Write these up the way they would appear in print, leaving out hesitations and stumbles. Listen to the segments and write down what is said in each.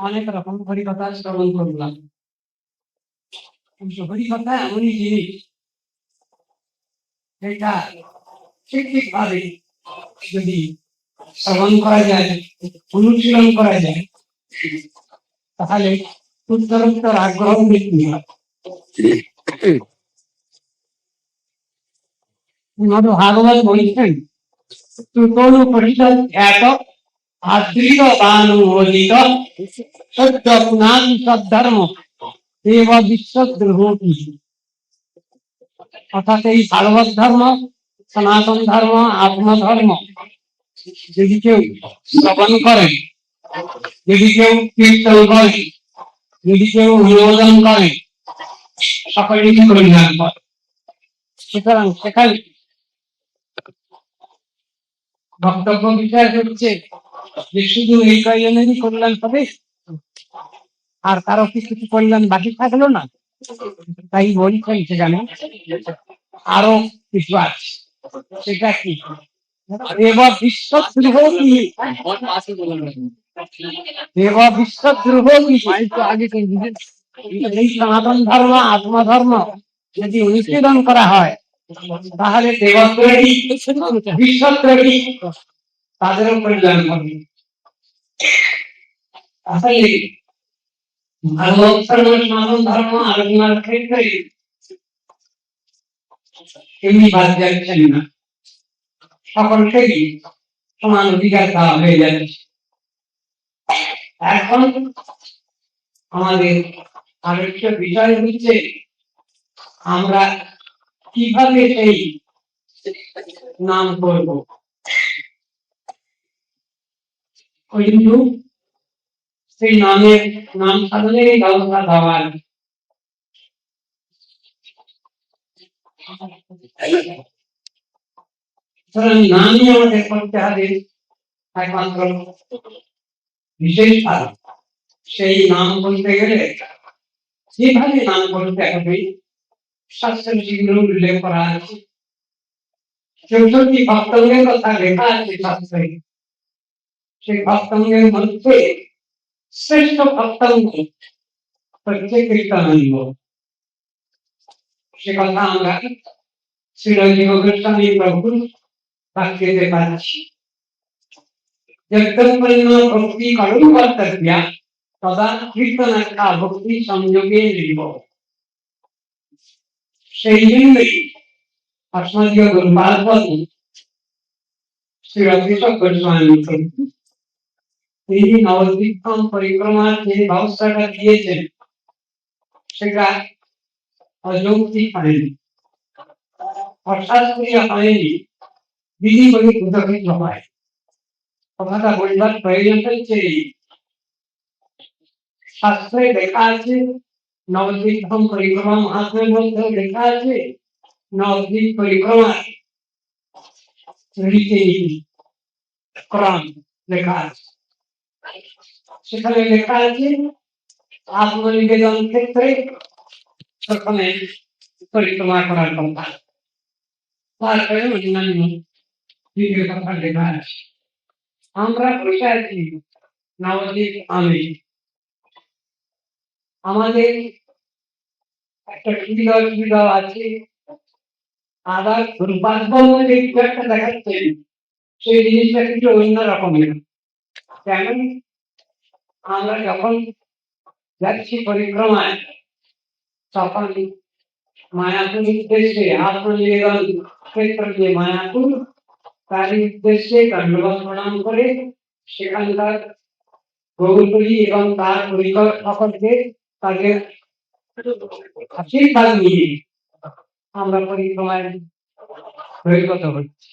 অনেক রকম হরিকথা শ্রবণ করলাম, কিন্তু হরিকথা এমনই জিনিস যেটা ঠিক ঠিক ভাবে যদি শ্রবণ করা যায়, অনুশীলন করা যায়, তাহলে উত্তরোত্তর আগ্রহ বৃদ্ধি হয়। ভাগবত বলছেন, তুতনুপরিষদ খ্যাত আদৃত বানুমোদিত সত্য পুনাদি সদ্ধর্ম দেব বিশ্বদ্রোহী। অর্থাৎ এই ভাগবত ধর্ম, সনাতন ধর্ম, আত্মধর্ম যদি কেউ শ্রবণ করেন, যদি কেউ কীর্তন করেন, যদি কেউ অনুমোদন করেন, সকলেই কল্যাণ করে। সুতরাং সেখানে বক্তব্য বিষয় হচ্ছে যে শুধু এই কয়জনেরই কল্যাণ হবে আর কারো কিছু কল্যাণ বাকি থাকলো না, তাই বলছেন সেখানে আরো কিছু আছে। সেটা কি? এবার বিশ্বদ্রোহ কি? এবার বিশ্বদ্রোহ কি? এই সনাতন ধর্ম, আত্মধর্ম যদি অনুশীলন করা হয়, তাহলে দেবদ্রোহী, বিশ্বদ্রোহী তাদেরও কল্যাণ হবে। আসলে ভাগবত ধর্ম, সনাতন ধর্ম আলোচনার ক্ষেত্রে এমনি বাদ যাচ্ছেন না, সকলকেই সমান অধিকার দেওয়া হয়ে যাচ্ছে। এখন আমাদের আরেকটা বিষয় হচ্ছে আমরা কিভাবে সেই নাম করব, কিন্তু সেই নামের নাম সাধনের ব্যবস্থা দেওয়ার নামই আমাদের করতে হবে একমাত্র বিশেষ কারণ। সেই নাম বলতে গেলে যেভাবে নাম করতে হবে শাস্ত্রে সেগুলো উল্লেখ করা আছে। 64 ভক্তঙ্গের কথা লেখা আছে শাস্ত্রে। সেই ভক্তঙ্গের মধ্যে শ্রেষ্ঠ ভক্তঙ্গ হচ্ছে কীর্তনাঙ্গ। সে কথা আমরা শ্রীরাজি গোস্বামী প্রভুর বাক্যেতে পাচ্ছি। ভক্তি করুণ কর্তব্য তদা কীর্তনাখ্যা ভক্তি সংযোগে নিব। সেই জন্যই আসমাদীয় গুরুপাদপতি শ্রীরাজি গোস্বামী প্রভু তিনি নবদ্বীপম পরিক্রমার যে ব্যবস্থাটা দিয়েছেন সেটা অযৌক্তিক হয়নি, অশাস্ত্রীয় হয়নি, বিধি বলে উদ্যোগিত হয়। কথাটা বলবার প্রয়োজন হচ্ছে শাস্ত্রে লেখা আছে, নবদ্বীপ পরিক্রমা মহাত্মের মধ্যে লেখা আছে, নবদ্বীপ পরিক্রমা রীতিনীতি ক্রম লেখা আছে। সেখানে লেখা আছে আত্মনিবেদন ক্ষেত্রে প্রথমে পরিক্রমা করার কথা, তারপরে অন্যান্য দ্বিতীয় কথা লেখা আছে। আমরা বসে আছি নবদ্বীপ আমি, আমাদের একটা সুবিধা আছে, আবার দুর্ভাগ্য যে একটা দেখাচ্ছে সেই জিনিসটা কিন্তু অন্য রকমের। কেন? আমরা যখন যাচ্ছি পরিক্রমায় তখন মায়াপুর উদ্দেশ্যে আত্মনিবেদন ক্ষেত্র যে মায়াপুর তার উদ্দেশ্যে দণ্ডবত প্রণাম করে সেখানকার গৌরী এবং তার পরিকর সকলকে তাদের আশীর্বাদ নিয়ে আমরা পরিক্রমায় বহির্গত হচ্ছি।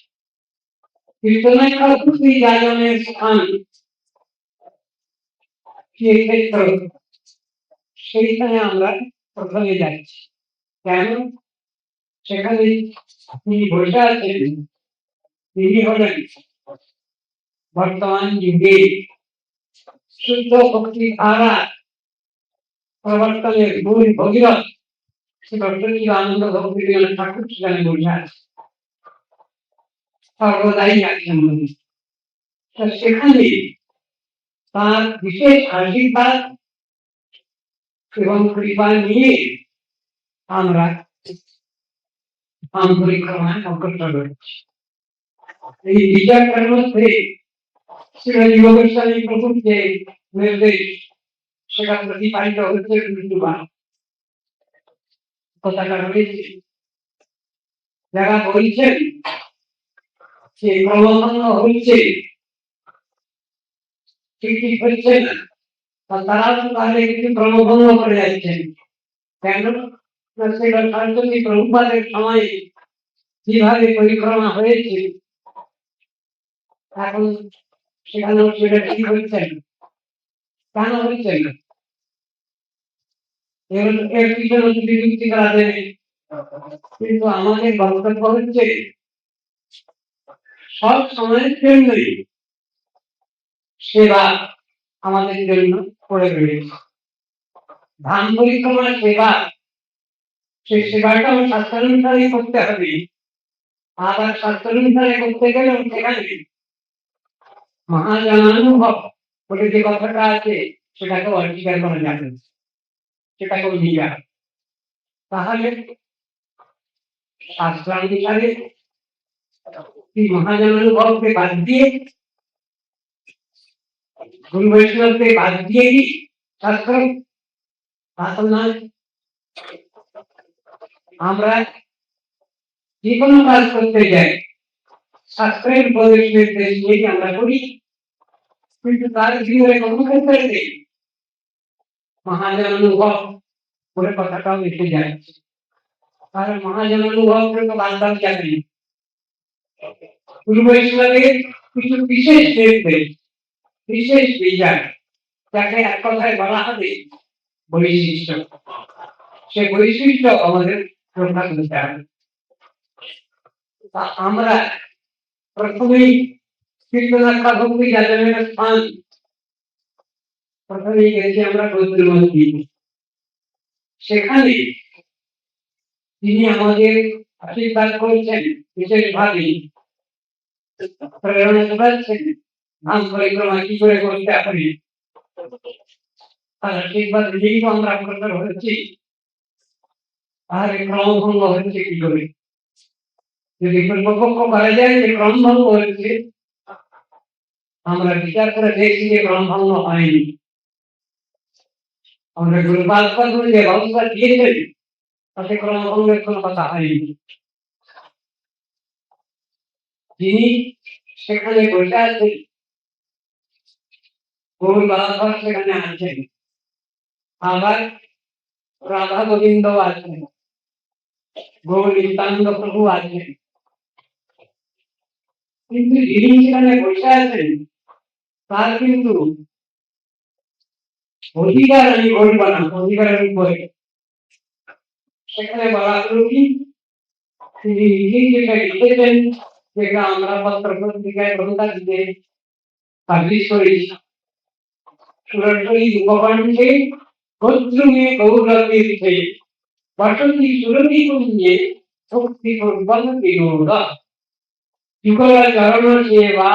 কীর্তনের গায়নের স্থান ক্ষেত্র, সেইখানে আমরা প্রথমে যাচ্ছি। কেন? সেখানে তিনি বসে আছেন, তিনি হলেন বর্তমান যুগে শুদ্ধ ভক্তি ধারা প্রবর্তনের মূল ভগীরথ আনন্দ ভক্তি ঠাকুর সেখানে বসে আছে, সর্বদাই আছেন। সেখানে তার বিশেষ আশীর্বাদ এবং কৃপা নিয়ে আমরা পরিক্রমায় অগ্রসর হচ্ছি। এই বিচারটার মধ্যে শিবাজী গোস্বামী প্রভুর যে নির্দেশ সেটা প্রতিপালিত হচ্ছে বিন্দুবার কথাটা রয়েছে। যারা বলছেন যে ক্রমভঙ্গ হচ্ছে ঠিক হচ্ছে না, তারা তো তাহলে কিছু ক্রমভঙ্গ করে যাচ্ছেন কেন? সেটা সরস্বতী প্রভুপাদের সময় যেভাবে পরিক্রমা হয়েছে এখন সেখানেও সেটা ঠিক হচ্ছে না। কেন হচ্ছে না? এর পিছনে বিযুক্তি করা যায়, কিন্তু আমাদের বক্তব্য হচ্ছে সব সময়ের জন্যই সেবা আমাদের জন্য করে রয়েছে। ধাম পরিক্রমার সেবা, সেই সেবাটা শাস্ত্রানুসারে করতে হবে। আবার শাস্ত্রানুসারে করতে গেলে সেখানে মহাজনানুভব বলে যে কথাটা আছে সেটাকে অস্বীকার করা যাবে, সেটাকেও নিয়ে তাহলে শাস্ত্রানুসারে মহাজনানুভবকে বাদ দিয়ে গুরু বৈষ্ণবকে বাদ দিয়ে শাস্ত্র আমরা যে কোনো কাজ করতে যাই শাস্ত্রের উপদেশ নির্দেশ নিয়ে আমরা করি, কিন্তু তার জীবনে কোনো ক্ষেত্রে নেই মহাজনানুভব বলে কথাটাও এসে যায়। কারণ মহাজনানুভব করে তো বান্ধব জানেন গুরু বৈষ্ণবের কিছু বিশেষ নির্দেশ, বিশেষ বিচার, যাকে এক কথায় বলা হবে বৈশিষ্ট্য। সে বৈশিষ্ট্য আমাদের রক্ষা করতে হবে। আমরা প্রথমেই কীর্তনাক্ষা ভক্তি যাজনের স্থান প্রথমেই গেছি আমরা বৈদ্যনাথী। সেখানে তিনি আমাদের আশীর্বাদ করেছেন, বিশেষভাবে প্রেরণা যোগাচ্ছেন ধাম পরিক্রমা কি করে করতে হবে। তার আশীর্বাদ নিয়েই তো আমরা অগ্রসর হয়েছি। তাহলে ক্রমভঙ্গ হচ্ছে কি করে? যদি পূর্বপক্ষ করা যায় যে ক্রমভঙ্গ হচ্ছে, আমরা বিচার করে দেখছি যে ক্রমভঙ্গ হয়নি। আমরা গুরুপাল যে ব্যবস্থা দিয়েছেন তাতে ক্রমভঙ্গের কোনো কথা হয়নি। যিনি সেখানে বসে আছেন গৌর বালাধর সেখানে আছেন, আবার রাধা গোবিন্দ আছেন, গৌর নিত্যানন্দ প্রভু আছেন, কিন্তু যিনি সেখানে বসে আছেন তার কিন্তু অধিকার আমি বলব না, অধিকারের উপরে সেখানে বলা হলো কি তিনি নিজেই যেটা লিখেছেন সেটা আমরা পত্র পত্রিকায় প্রকাশ দিয়ে পাবলিশ করেছি। সুরক্ষী উপকণ্ঠে গোত্রমে গৌরবীর্থে বসতি সুরভি কুঞ্জে শক্তি পূর্বক বিনোদ যুগল চরণ সেবা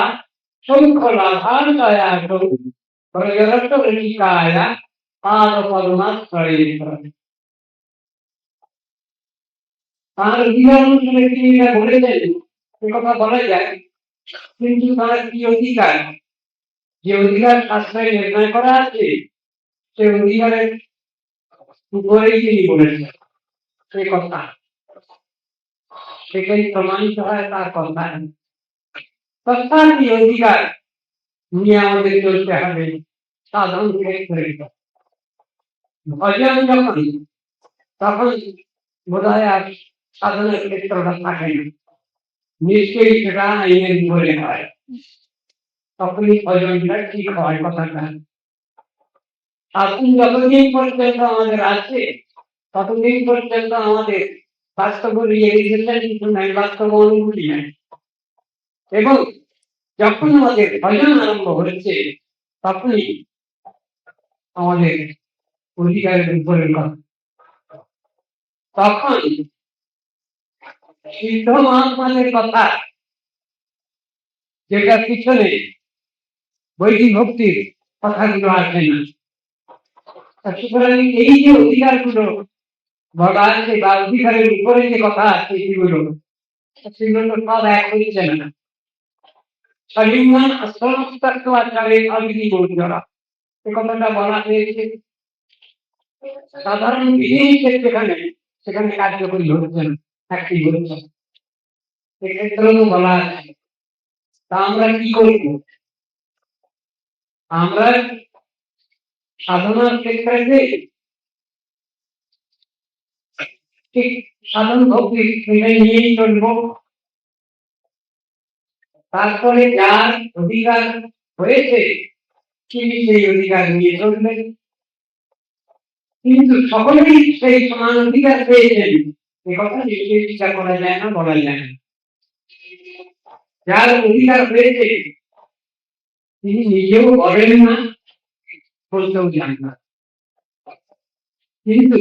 শঙ্খ লাভান্বয়াস ব্রজরত ঋষিকায় পাদ পদ্মাশ্রয়ে। তার অধিকার অনুসারে তিনি এটা বলেছেন, সে কথা বলা যায়, কিন্তু তার কি অধিকার? যে অধিকার শাস্ত্রে নির্ণয় করা আছে সে অধিকারের উপরেই তিনি বলেছেন সে কথা, সেটাই প্রমাণিত হয় তার কথা। তথাপি অধিকার নিয়ে আমাদের চলতে হবে সাধন ক্ষেত্রে। ভজন যখন তখন বোধ হয় আর সাধনের ক্ষেত্রটা থাকে না, নিশ্চয়ই সেটা আইনের উপরে হয়, তখনই ভজনটা ঠিক হয় কথাটা। সাধন যতদিন পর্যন্ত আমাদের আছে ততদিন পর্যন্ত আমাদের বাস্তব রিয়েলাইজেশন কিছু নাই, বাস্তব অনুভূতি নাই। এবং যখন আমাদের ভজন আরম্ভ হচ্ছে তখনই আমাদের অধিকারের উপরের কথা। তখন সিদ্ধ মহাত্মাদের কথা যেটা পিছনে বৈদিক ভক্তির কথাগুলো আসে না। সুতরাং এই যে অধিকারগুলো বলা আছে বা অধিকারের উপরে যে কথা আছে সেগুলো সব এক হচ্ছে না। সলিমান সমস্ত আচারের অবিধি বৌদ্ধরা এ কথাটা বলা হয়েছে সাধারণ বিধির ক্ষেত্রে, সেখানে কার্যকরী হচ্ছে না, একটি হচ্ছে এক্ষেত্রেও বলা আছে। তা আমরা কি করব? আমরা সাধনার ক্ষেত্রে ঠিক সাধন ভক্তি নিয়েই চলব। তারপরে যার অধিকার হয়েছে তিনি সেই অধিকার নিয়ে চলবেন, কিন্তু সকলেই সেই সমান অধিকার পেয়েছেন এ কথা নিশ্চয়ই স্বীকার করা যায় না, বলা যায় না। যার অধিকার হয়েছে তিনি নিজেও বলেন না, বলতেও যান না, কিন্তু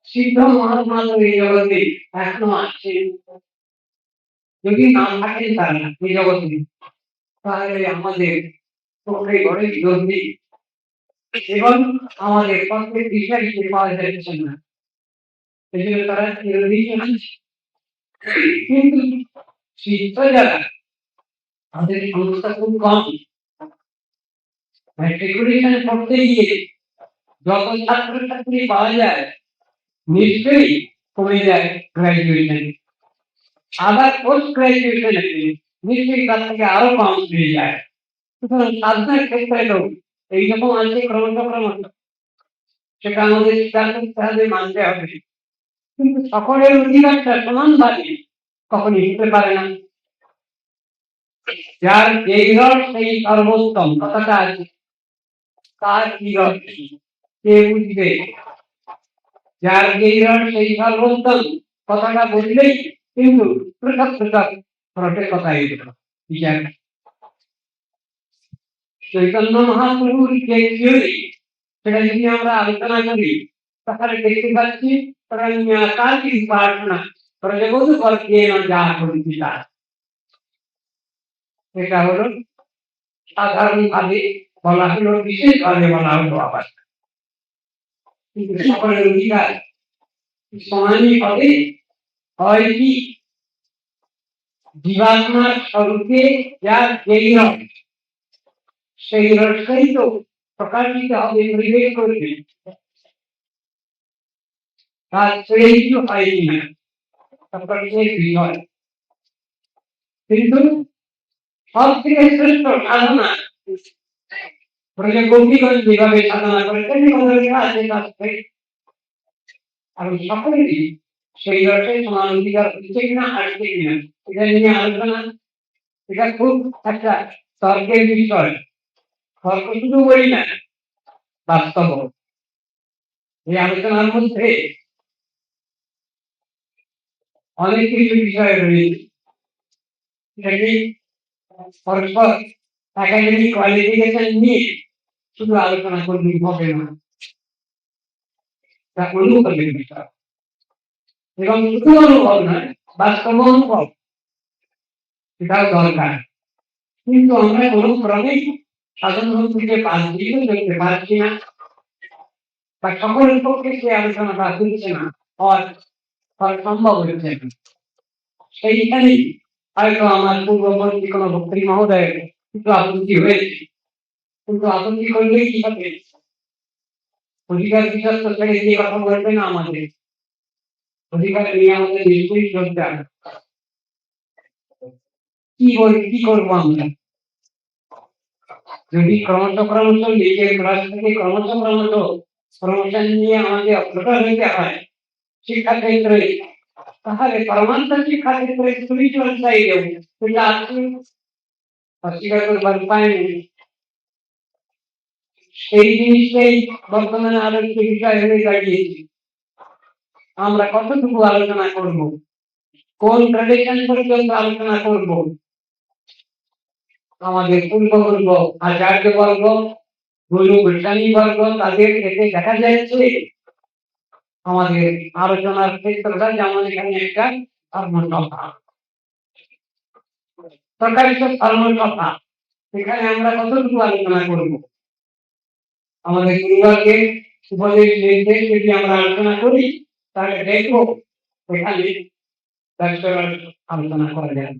সিদ্ধ মহাত্মা এই জগতে এখনো আছেন। যদি নাম থাকেন তারা এই জগতে, তাহলে আমাদের চোখে ঘরে বিরোধ নেই এবং আমাদের প্রত্যেক বিষয় হিসেবে পাওয়া যাচ্ছে না, সেজন্য তারা চিরদিনই আছে। কিন্তু সিদ্ধ যারা তাদের সংখ্যা খুব কম। ম্যাট্রিকুলেশন করতে গিয়ে যত ছাত্রছাত্রী পাওয়া যায় নিশ্চয়ই কমে যায় গ্রাজুয়েশন, আবার পোস্ট গ্রাজুয়েশন নিশ্চয়ই তার থেকে আরো কম পেয়ে যায়। সুতরাং সাধনার ক্ষেত্রে এইরকম আছে ক্রমশ, সেটা আমাদের স্বীকার করতে হবে, মানতে হবে। কিন্তু সকলের অধিকারটা সমানভাবে কখনই হতে পারে না। যার যে রস সেই সর্বোত্তম কথাটা আছে, তার কি রস কে বুঝবে? যার যে রস সেই সর্বোত্তম কথাটা বুঝলেই কিন্তু পৃথক পৃথক রসের কথা বিচার। চৈতন্য মহাপ্রভুর যে থিওরি সেটা যদি আমরা আলোচনা করি তাহলে দেখতে পাচ্ছি তার কিছু প্রার্থনা প্রজগত করতে যা করিতা, এটা হলো সাধারণ ভাবে বলা হলো, বিশেষ ভাবে বলা হলো। আবার কিন্তু সকলের অধিকার সমানই হবে। হয় কি জীবাত্মার স্বরূপে যার যেই রস সেই রসটাই তো প্রকাশিত হবে, পরিবেশ করবে, তার সেই কিছু হয়নি না, তারপর সেই বিষয়। কিন্তু সব থেকে শ্রেষ্ঠ সাধনা গোপীগঞ্জ যেভাবে সাধনা করে তেমনি আছে, আর সকলেরই সেই রসে সমান অধিকার হচ্ছে কিনা আসছে কিনা এটা নিয়ে আলোচনা। এটা খুব একটা তর্কের বিষয়, তর্ক শুধু বলি না, বাস্তব এই আলোচনার মধ্যে অনেক কিছু বিষয় রয়েছে। পরস্পর একাডেমিক কোয়ালিফিকেশন নিয়ে শুধু আলোচনা করলেই হবে না, তা অনুভবের বিষয় এবং শুধু অনুভব নয়, বাস্তব অনুভব সেটাও দরকার। কিন্তু আমরা কোনো ক্রমেই সাধন ভক্তিকে করতে পারছি না, বা সকলের পক্ষে সে আলোচনাটা হচ্ছে না, সম্ভব হচ্ছে না। সেইখানেই হয়তো আমার পূর্ববর্তী কোনো ভক্তি মহোদয়ের কিছু আপত্তি হয়েছে, কিন্তু আপত্তি করলেই কি হবে? অধিকার বিচার তো ছেড়ে দিয়ে কথা বলবে না, আমাদের অধিকার নিয়ে আমাদের নিশ্চয়ই চলতে হবে। কি করবো আমরা যদি ক্রমশ নিজের ক্লাস থেকে ক্রমশ প্রমোশন নিয়ে আমাদের অগ্রসর হইতে হয় শিক্ষা ক্ষেত্রে, তাহলে পরমাত্মা শিক্ষা ক্ষেত্রে স্পিরিচুয়াল সাইডে অস্বীকার করবার উপায় নেই। সেই জিনিসটাই বর্তমানে আরো একটু বিষয় হয়ে দাঁড়িয়েছে। আমরা কতটুকু আলোচনা করব, কোন ট্রেডিশন পর্যন্ত আলোচনা করব? আমাদের পূর্ববর্গ আচার্য বর্গ, গুরু বৈজ্ঞানিক বর্গ, তাদের ক্ষেত্রে দেখা যাচ্ছে আমাদের আলোচনার ক্ষেত্রটা যেমন এখানে একটা ধর্মসভা, সরকারি সব ধর্মসভা, সেখানে আমরা কতটুকু আলোচনা করব? আমাদের পরিবারকে উপদেশ নির্দেশ যদি আমরা আলোচনা করি তাহলে দেখবো এখানে আলোচনা করা যায়।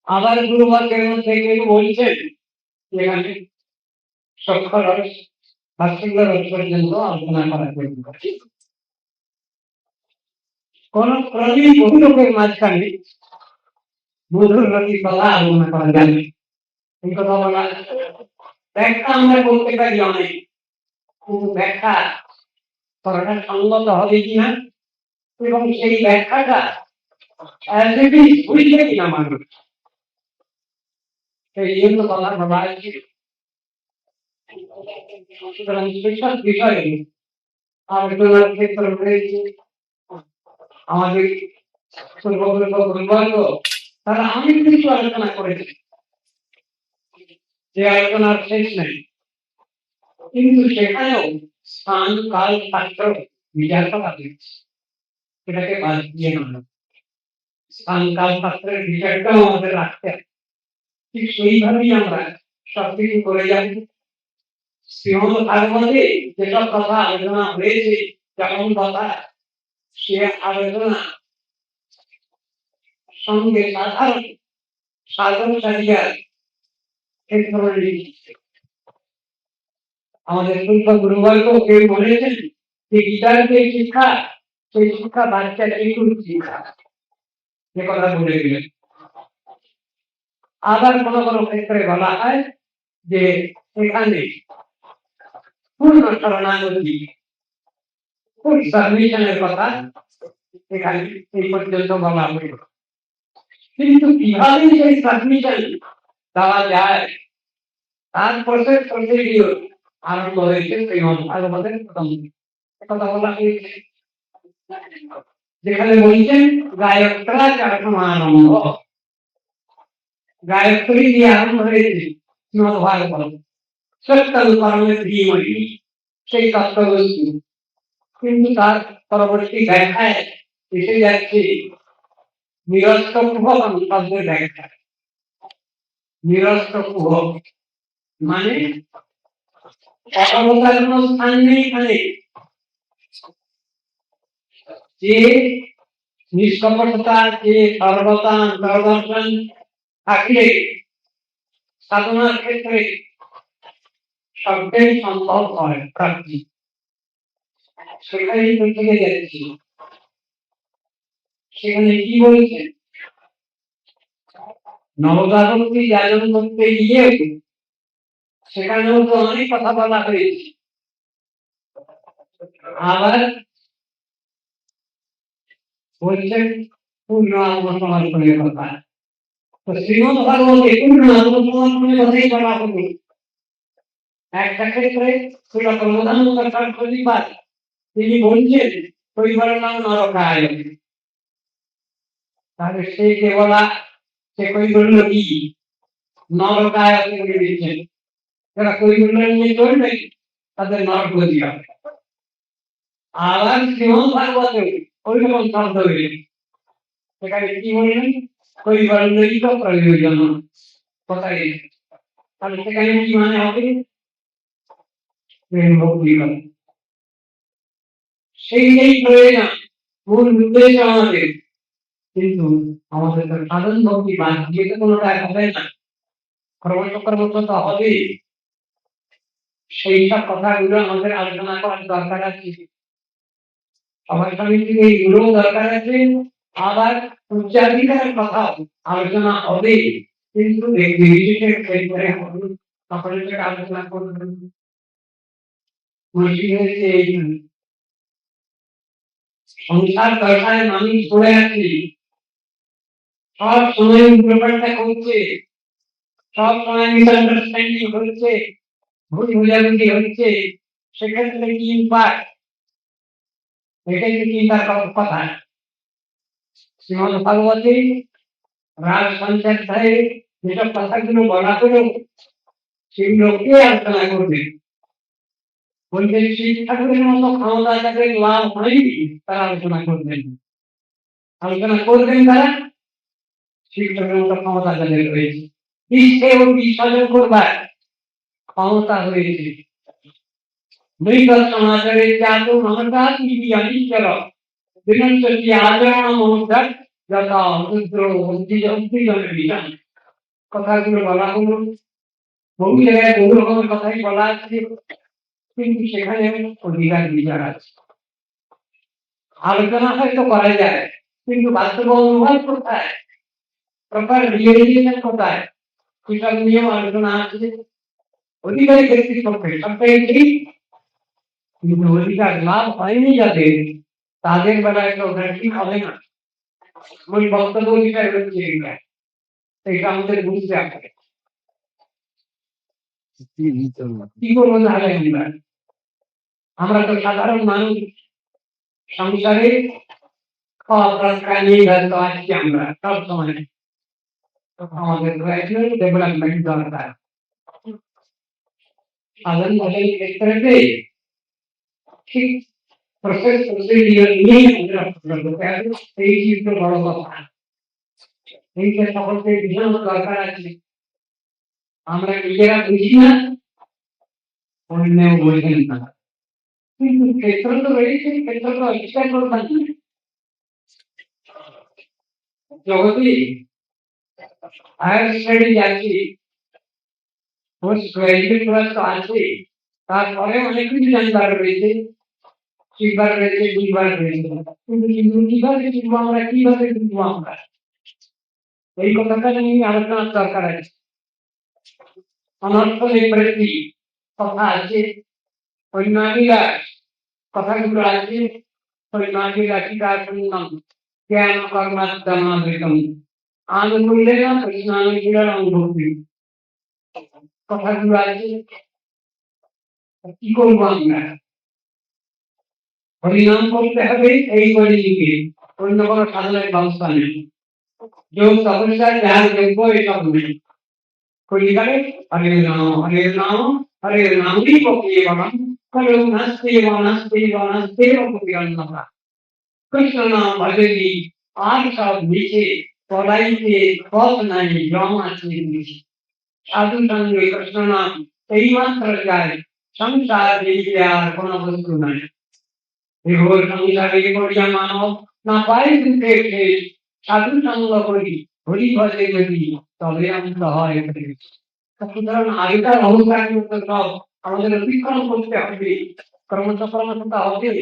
আবার গুরুবাক্যের মধ্যে কেউ বলছেন যেখানে সক্ষর ভাস্কর পর্যন্ত আলোচনা করা প্রয়োজন। কোন প্রবীণ বহুলোকের মাঝখানে মধুর নদীর কথা আলোচনা করা যাবে। এই কথা বলা ব্যাখ্যা আমরা বলতে পারি অনেক, কিন্তু ব্যাখ্যা করাটা সঙ্গত হবে কিনা এবং সেই ব্যাখ্যাটা বুঝবে কিনা মানুষ, সেই জন্য কথা বলা হয়েছে। সুতরাং সেসব বিষয়ে আলোচনার ক্ষেত্রে রয়েছে আমাদের পূর্ববর্গ তারা অনেক কিছু আলোচনা করেছে, যে আলোচনার শেষ নেই, কিন্তু সেখানেও স্থান কাল পাত্র বিচার করা হয়েছে। এটাকে বাদ দিয়ে নয়, স্থান কাল পাত্রের বিচারটাও আমাদের রাখতে হবে। ঠিক সেইভাবেই আমরা সবকিছু করে যাবো। শ্রীমদ ভাগবতে যেসব কথা আলোচনা হয়েছে, যেমন কথা সে আলোচনা সঙ্গে সাধারণ সাধনকারীরা ক্ষেত্রে আমাদের পূর্ব গুরুবর্গ কেউ বলেছেন যে গীতার যে শিক্ষা, সেই শিক্ষা বাচ্চার একটু শিক্ষা, যে কথা বলে দিলেন। আবার কোন কোন ক্ষেত্রে বলা হয় যে এখানে পূর্ণ শরণাগতি, ফুল সাবমিশনের কথা এখানে এই পর্যন্ত বলা হইল। কিন্তু কিভাবে সেই সাবমিশন দেওয়া যায় তার প্রসেসিও আরম্ভ হয়েছে শ্রীমদ ভাগবতের প্রথম কথা বলা হয়েছে, যেখানে বলছেন গায়ত্রারম্ভ, গায়ত্রী দিয়ে আরম্ভ হয়েছে শ্রীমদ ভাগবত। সত্যম কর্মে ধীমহি, সেই তত্ত্ববস্তু, কিন্তু তার পরবর্তী ব্যাখ্যায় এসে যাচ্ছে নিরস্ত কুহকম শব্দের ব্যাখ্যা। নিরস্ত কুহক মানে অবতার কোন স্থান নেই এখানে, যে নিষ্কপটতা, যে সর্বতা সর্বদর্শন থাকলে সাধনার ক্ষেত্রে সবটাই সম্ভব হয় প্রাপ্তি। সেখানেই তো থেকে যাচ্ছি। সেখানে কি বলছেন, নবজাগরণকে জাগরণ করতে গিয়ে সেখানেও তো অনেক কথা বলা হয়েছে। আবার বলছেন পূর্ণ আত্মসমর্পণের কথা। তো শ্রীমদ ভাগবতে পূর্ণ আত্মসমর্পণের কথাই বলা হলো। একটা ক্ষেত্রে তিনি বলছেন পরিবারের নাম নরকায়, তাহলে সেই কে বলা, সে কৈবল্য কি নরকায় বলে দিচ্ছেন। যারা কৈবল্য নিয়ে চলবে তাদের নরক গতি হবে। আবার শ্রীমদ ভাগবতে ওইরকম শব্দ হইল, সেখানে কি বললেন কৈবল্যিক প্রয়োজন কোথায়, তাহলে সেখানে কি মানে হবে প্রেম ভক্তি হবে। সেই প্রয়োজন মূল উদ্দেশ্য আমাদের, কিন্তু আমাদের সাধন ভক্তি বাদ দিয়ে তো কোনোটা হবে না, কর্মচক্র তো হবে। সেই সব কথাগুলো আমাদের আলোচনা করার দরকার আছে, সবার সমিতি এইগুলো দরকার আছে। আবার উচ্চাধিকারের কথা আলোচনা হবে, কিন্তু ব্যক্তি বিশেষের ক্ষেত্রে সকলের সাথে আলোচনা করবেন। সংসার দশায় মানুষ পড়ে আছে, সব সময় ব্যাপারটা করছে, সব সময় মিসআন্ডারস্ট্যান্ডিং হচ্ছে, ভুল বোঝাবুঝি হচ্ছে, সেক্ষেত্রে কি উপায়, এটাই কি তার কথা। শ্রীমদ ভাগবতে রাজ পঞ্চাধ্যায়ে যেসব কথাগুলো বলা হলো সেগুলো কে আলোচনা করবে, বলবেন শিব ঠাকুরের মতো ক্ষমতা যাদের লাভ হয়নি তারা আলোচনা করবেন। আলোচনা করবেন তারা শিব ঠাকুরের মতো ক্ষমতা যাদের রয়েছে। বিশ্বজন করবার ক্ষমতা হয়েছে। মৃত সমাজের জাদু মমতা কি অনিচর বিনন্দতি আজরণ মমতার যথা অরুদ্র অন্তিজন কথাগুলো বলা হলো, বহু জায়গায় বহু রকমের কথাই বলা আছে, কিন্তু সেখানে অধিকার বিচার আছে। আলোচনা হয়তো করা যায়, কিন্তু বাস্তব অনুভব কোথায়, প্রপার রিয়েলাইজেশন কোথায়, সেসব নিয়েও আলোচনা আছে। অধিকারী ব্যক্তির পক্ষে সবটাই ঠিক, কিন্তু অধিকার লাভ হয়নি যাদের, তাদের বেলায় তো ওটা ঠিক হবে না। ওই বক্তব্য অধিকার হচ্ছে এটা আমাদের বুঝতে হবে। কি করবো তাহলে আমরা তো সাধারণ মানুষ, সংসারে খাওয়া নিয়ে ব্যস্ত আছি আমরা সব সময়। আমাদের ডেভেলপমেন্ট দরকার। সাধারণ ভাষায় ক্ষেত্রে ঠিক প্রসেস প্রসিডিওর নিয়ে এই চিন্তা বড় কথা। এইটা সকলকে বিধান দরকার আছে। আমরা নিজেরা বুঝি না, অন্যও বোঝেন না, কিন্তু ক্ষেত্র তো রয়েছে, ক্ষেত্রটা আবিষ্কার করবেন। জগতে হায়ার স্টাডি আছে, পোস্ট গ্রাজুয়েট ক্লাস তো আছে, তারপরে অনেক কিছু জানবার রয়েছে, শিখবার রয়েছে, বুঝবার রয়েছে, কিন্তু কিভাবে শিখবো আমরা, কিভাবে বুঝবো আমরা, এই কথাটা নিয়ে আলোচনার দরকার আছে। অনর্থ নিবৃত্তি কথা আছে, ঐনাগিরা কথাগুলো আছে, ঐনাগিরা চিকার শুনলাম জ্ঞান কর্মাত্মানাবৃতম আনুকূল্যেন কৃষ্ণানুকূলের অনুভূতি কথাগুলো আছে। কি করবো আমরা, হরিনাম করতে হবে, এই করে লিখে অন্য কোনো সাধনের ব্যবস্থা নেই। যোগ তপস্যায় যার যোগ্য এসব নেই। কলিকালে হরে নাম হরে নাম হরে নামই পক্ষে বলম হরে নাস্তে বনাস্তে বনাস্তে অপবিরন্নতা কৃষ্ণ নাম ভজলি আর সব মিছে পড়াইতে পথ নাই জম আছে মিছে সাধু সঙ্গে কৃষ্ণ নাম এই মাত্র যায় সংসার দেখিতে আর কোন বস্তু নাই। বিভোর সংসারে করিয়া মানব না পাই দুঃখে শেষ সাধু সঙ্গ করি হরি ভজে যদি তবে অন্ত হয়। সুতরাং আগেকার অবস্থার মতো সব আমাদের অতিক্রম করতে হবে, কর্মচক্রমতা হবে,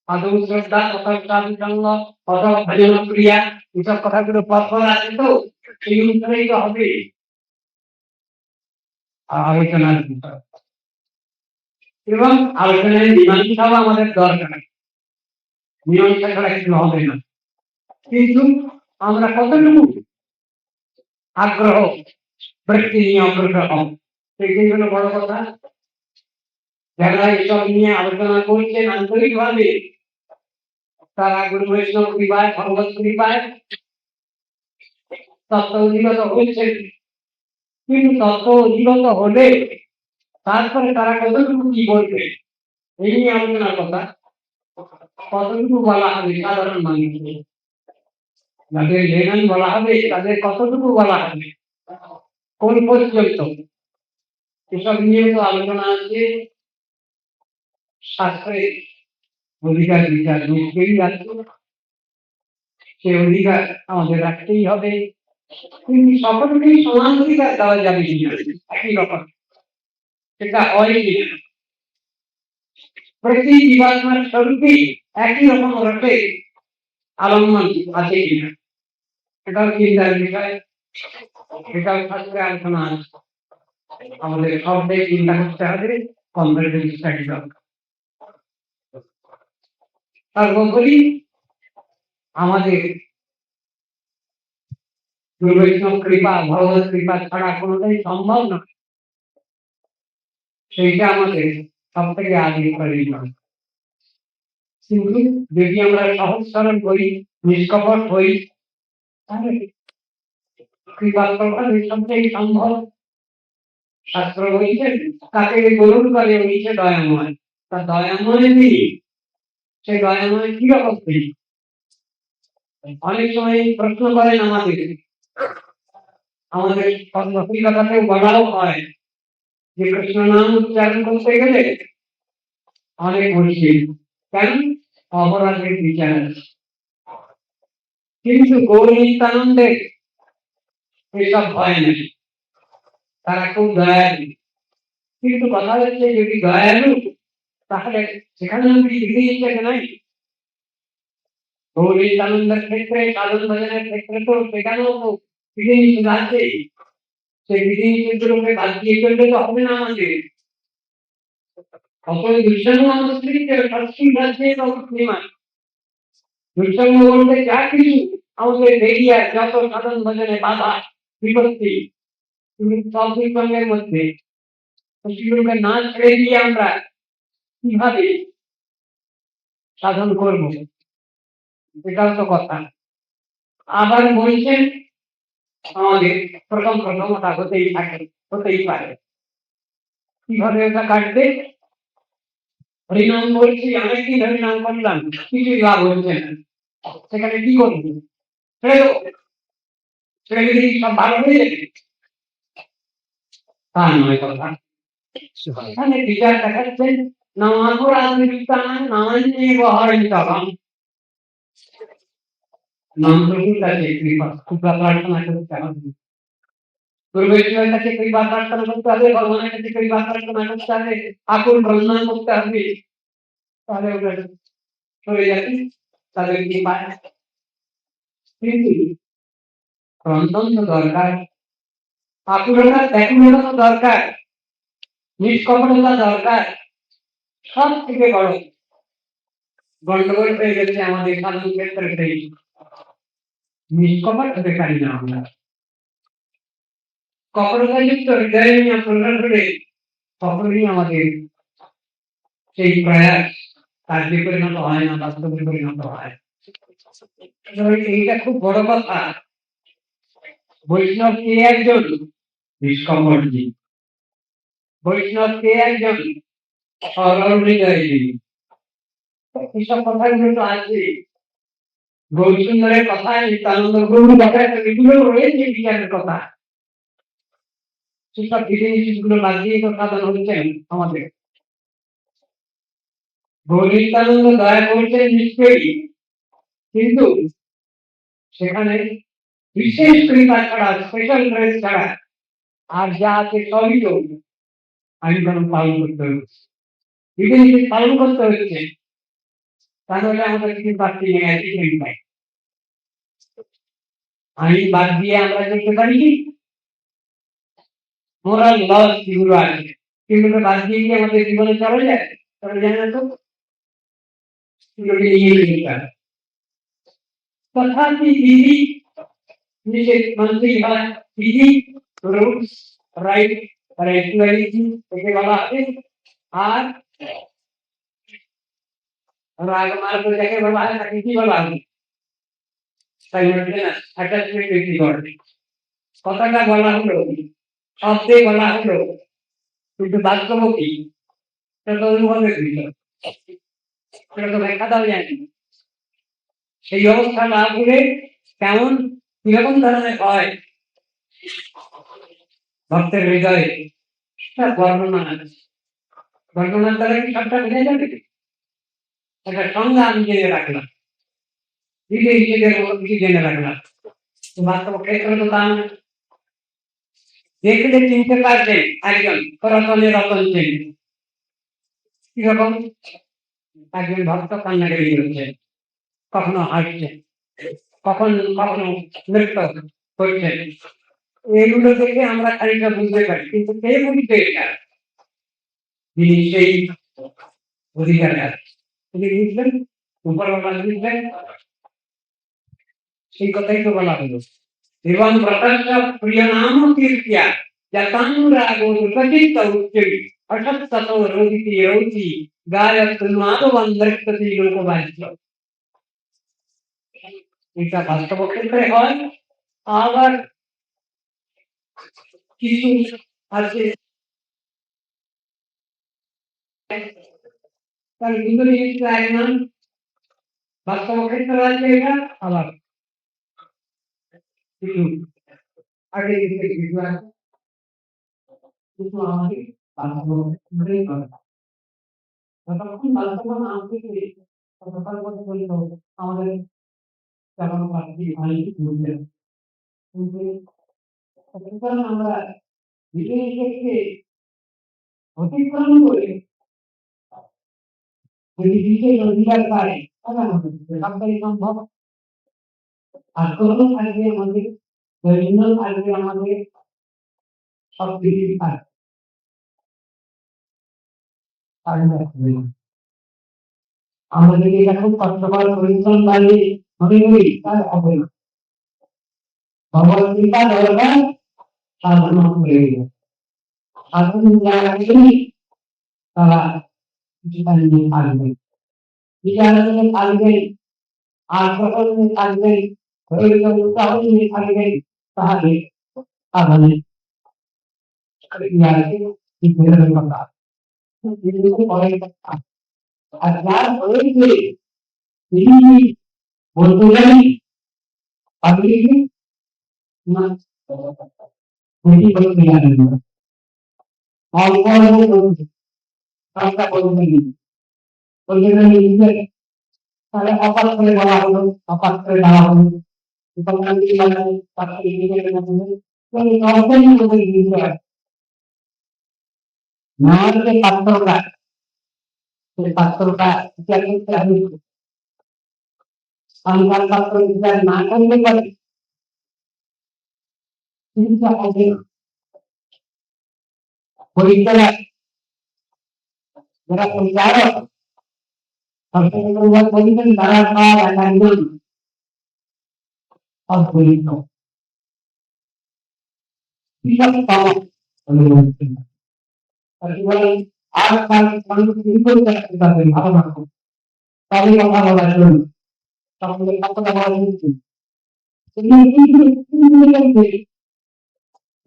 আদৌ শ্রদ্ধা কথা সাধু সঙ্গ কথা ভজন ক্রিয়া এসব কথাগুলো পরপর আছে, তো সেই অনুসারেই তো হবে আলোচনার বিষয়। এবং আলোচনায় মীমাংসাও আমাদের দরকার, মীমাংসা ছাড়া কিছু হবে না। কিন্তু আমরা কতটুকু আগ্রহ ব্যক্তি নিয়ে অগ্রসর হব, সেটাই হলো বড় কথা। যারা এসব নিয়ে আলোচনা করছেন আন্তরিকভাবে, তারা গুরু বৈষ্ণব কৃপায় ভগবত কৃপায় তত্ত্ব অধিগত হয়েছেন। কিন্তু তত্ত্ব অধিগত হলে তারপরে তারা কতটুকু কি বলবে এই নিয়ে আলোচনার কথা। কতটুকু বলা হবে সাধারণ মানুষকে, যাদের লেনাই বলা হবে তাদের কতটুকু বলা হবে, কোন পর্যন্ত, এসব নিয়ে তো আলোচনা আছে। শাস্ত্রে অধিকার বিচার নিশ্চয়ই আছে, সে অধিকার আমাদের রাখতেই হবে, কিন্তু সকলকেই সমান অধিকার দেওয়া যাবে কিনা একই রকম সেটা হয় কিনা, প্রতি জীবাত্মার স্বরূপেই একই রকম রূপে আলম্বন আছে কিনা, এটাও চিন্তার বিষয়, এটাও শাস্ত্রে আলোচনা আছে। আমাদের সবটাই চিন্তা করতে হবে, কম্পারেটিভ স্টাডি দরকার। সর্বোপরি আমাদের বৈষ্ণব কৃপা ভগবত কৃপা ছাড়া কোনোটাই সম্ভব না, সেইটা আমাদের সব থেকে আগে করি না। কিন্তু যদি আমরা সহজ সরল করি, নিষ্কপট হই, তাহলে কৃপা প্রভাবে সবটাই সম্ভব। শাস্ত্র বলছে তাকে গরুর কালে বলছে দয়াময়, তা দয়াময় নেই, সেই দয়াময় কিরকম করি। অনেক সময় প্রশ্ন করেন আমাদের, আমাদের কর্মশীলতাতেও বলাও হয় যে কৃষ্ণ নাম উচ্চারণ করতে গেলে অনেক মুশকিল, কারণ অপরাধের বিচার আছে। কিন্তু গৌর নিত্যানন্দের এসব ভয় নেই, তারা খুব দয়ালু। কিন্তু কথা হচ্ছে যদি দয়ালু, তাহলে সেখানে বিধি হিসেবে নাই। গৌর নিত্যানন্দের ক্ষেত্রে, সাধন ভজনের ক্ষেত্রে তো সেখানেও বিধি নিষেধ আছেই। সেই বিধি নিষেধগুলোকে বাদ দিয়ে চললে তো হবে না আমাদের। সকল দুঃসঙ্গ আমাদের সত্যি রাজ্যে প্রতিমান। দুঃসঙ্গ বলতে যা কিছু আমাদের এরিয়া, যত সাধন ভজনে বাধা বিপত্তি, সব দুঃসঙ্গের মধ্যে সেগুলোকে না ছেড়ে দিয়ে আমরা কিভাবে সাধন করবো, এটাও তো কথা। আবার বলছেন আমাদের প্রথম ওটা হতেই থাকে, হতেই পারে। কিভাবে ওটা কাটবে? হরিনাম বলছি, অনেকদিন হরিনাম করলাম, কিছুই লাভ হচ্ছে না, সেখানে কি করবো? ছেড়ে দিলে সব ভালো হয়ে যাবে? তা নয় কথা। এখানে বিচার দেখাচ্ছেন নাম প্রভুর কাছে কৃপা প্রার্থনা করতে হবে, পূর্বেশ্বরের কাছে কৃপা প্রার্থনা করতে হবে, ভগবানের কাছে কৃপা প্রার্থনা করতে হবে, আকুল বন্দনা করতে হবে, তাহলে ওটা সরে যাবে তাদের কৃপা। কিন্তু ক্রন্দন তো দরকার, আকুলতা ব্যাকুলতা তো দরকার, নিষ্কপটতা দরকার। সব থেকে বড় গন্ডগোল হয়ে গেছে আমাদের সাধন ক্ষেত্রে, নিষ্কপট হতে পারি না আমরা। কপটতাযুক্ত হৃদয় নিয়ে প্রকাশ করে কখনোই আমাদের সেই প্রয়াস কার্যে পরিণত হয় না, বাস্তবে পরিণত হয়। এইটা খুব বড় কথা। বৈষ্ণব কে একজন নিষ্কপট জীব, বৈষ্ণব কে একজন সরল হৃদয় জীব। এইসব কথাগুলো তো আছে গৌরসুন্দরের কথা, নিত্যানন্দ প্রভুর কথা, এগুলো রয়েছে বিচারের কথা। সেসব বিধিনিষেধগুলো বাদ দিয়ে তো সাধন হচ্ছেন আমাদের। গৌর নিত্যানন্দ দয়া করছেন নিশ্চয়ই, কিন্তু সেখানে বিশেষ কৃপা ছাড়া, স্পেশাল গ্রেস ছাড়া আর যা আছে সবই তো আইন পালন করতে হচ্ছে, বিধিনিষেধ পালন করতে হচ্ছে। তাহলে আমাদের কিছু বাড়তি নেই, একই কৃপায় আইন বাদ দিয়ে আমরা চলতে পারি কি? মোরাল লস যেগুলো আছে সেগুলো বাদ দিয়ে গিয়ে আমাদের জীবনে চলে যায়, চলে যায় না তো। তথাপি বিধি নিষেধ মানতেই হয়। বিধি, রুলস, রাইট, রেগুলারিটি একে বলা হয়। আর রাগ মার্গ যাকে বলা হয় তাকে কি বলা হয়? সাইমultaneous অ্যাটাচমেন্ট বৃদ্ধি করে। কথাটা বলা হলো, শব্দে বলা হলো, কিন্তু বাস্তব কি সেটা অনুভবের বিষয়, সেটা তো ব্যাখ্যা দেওয়া যায়নি। সেই অবস্থা না করে কেমন কিরকম ধরনের হয় ভক্তের হৃদয়ে, তার বর্ণনা আছে। বর্ণনার দ্বারা কি সবটা বোঝা যাবে? একটা সংজ্ঞা আমি জেনে রাখলাম, ধীরে ধীরে কিছু জেনে রাখলাম, বাস্তব ক্ষেত্রে তো তা দেখলে চিনতে পারবেন একজন রতনে রতন চেন কিরকম একজন ভক্ত কান্নাকাটি করছে, কখনো হাসছে, কখনো কখনো নৃত্য করছে। এইগুলো দেখে আমরা খানিকটা বুঝতে পারি, কিন্তু কে বুঝতে এটা তিনি সেই অধিকার আছে, তিনি বুঝবেন, উপরওয়ালা বুঝবেন। সেই কথাই তো বলা হলো, এবং প্রকাশ্য প্রিয় নাম কীর্তিয়া যতানুরাগোপচিত্ত উচ্চৈ অসত্ততো রোদিতি রৌচি গায়ত্র মাধবং নৃত্যতি লোকবাহ্য। এটা বাস্তব ক্ষেত্রে হয়। আবার কিছু আছে তার দুটো জিনিস একমান বাস্তব ক্ষেত্রে আছে এটা, আবার কিছু আগে কিছু আছে, কিন্তু আমাদের যতক্ষণ বাস্তবায়ন আনতে গেলে ততক্ষণ পর্যন্ত আমাদের তেমন প্রাপ্তি হয়নি বুঝলেন। কিন্তু ততক্ষণ আমরা ধীরে ধীরে অতিক্রম করে যদি বিশেষ অধিকার পাই তাহলে আমাদের সবটাই সম্ভব। আন্দোলন থাকবে আমাদের, দৈন্য থাকবে আমাদের, সব কিছুই থাকবে। আমরা যদি এখন কষ্টকর পরিশ্রম বাড়িয়ে মনে করি তার হবে না। ভগবত কৃপা দরকার, সাধনা করে দিল। সাধন যারা করেনি তারা কিছুটা নিয়ে থাকবে, বিচারণে থাকবে, আর প্রকল্পে থাকবে, উৎসাহ নিয়ে থাকবে, তাহলে সাধনে কথা। আর যার হয়েছে তিনি বলতে জানি আপনি না বলতে জানেন না, অল্প বলতে তাহলে অপার করে বলা হলো, অপার করে দেওয়া হলো, যে পাত্রটা সেই পাত্রটা সন্তান পাত্র বিচার না করলে পারে পরিচালক যারা পরিচালক বলছেন তারা সব একজন অদ্বৈত আর মানুষ ভালো রাখুন তাহলে কথা বলার জন্য সকলের কথা বলা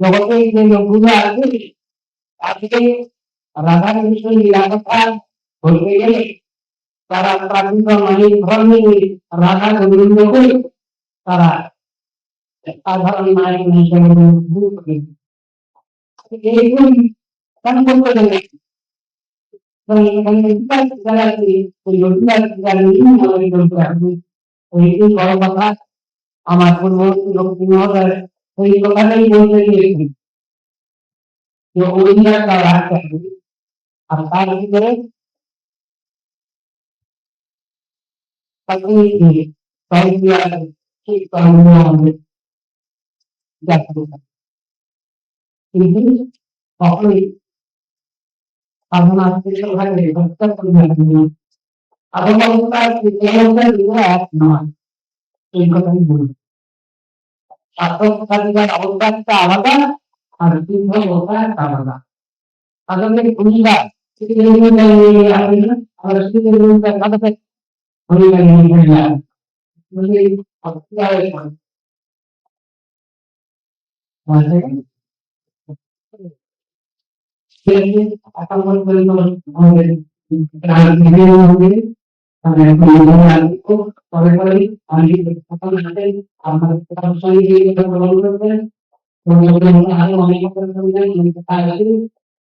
জগতে যে লোকগুলো আছে আজকে রাধা কৃষ্ণ লীলাকথা বলতে গেলে তারা প্রাকৃত মানিক ধর্মে রাধা গোবিন্দ হয়ে তারা সাধারণ নায়ক হিসেবে এইগুলি সম্পর্ক জানে যারা বড় কথা আমার পূর্ববর্তী লক্ষ্মী মহোদয় ওই কথাটাই বলতে গিয়েছি যে অধিকার তারা আর তার ভিতরে কিন্তু সকলেই সাধনা এক নয়, এই কথাই বলি। সাধকতার অবস্থাটা আলাদা আর সিদ্ধ অবস্থা আলাদা। সাধকের ভূমিকা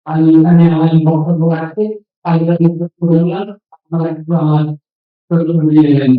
আমি এখানে আমার বক্তব্য রাখতে তালিকা কিন্তু করে নিলাম, আমার একটু আমার প্রশ্ন বুঝিয়ে দিলেন।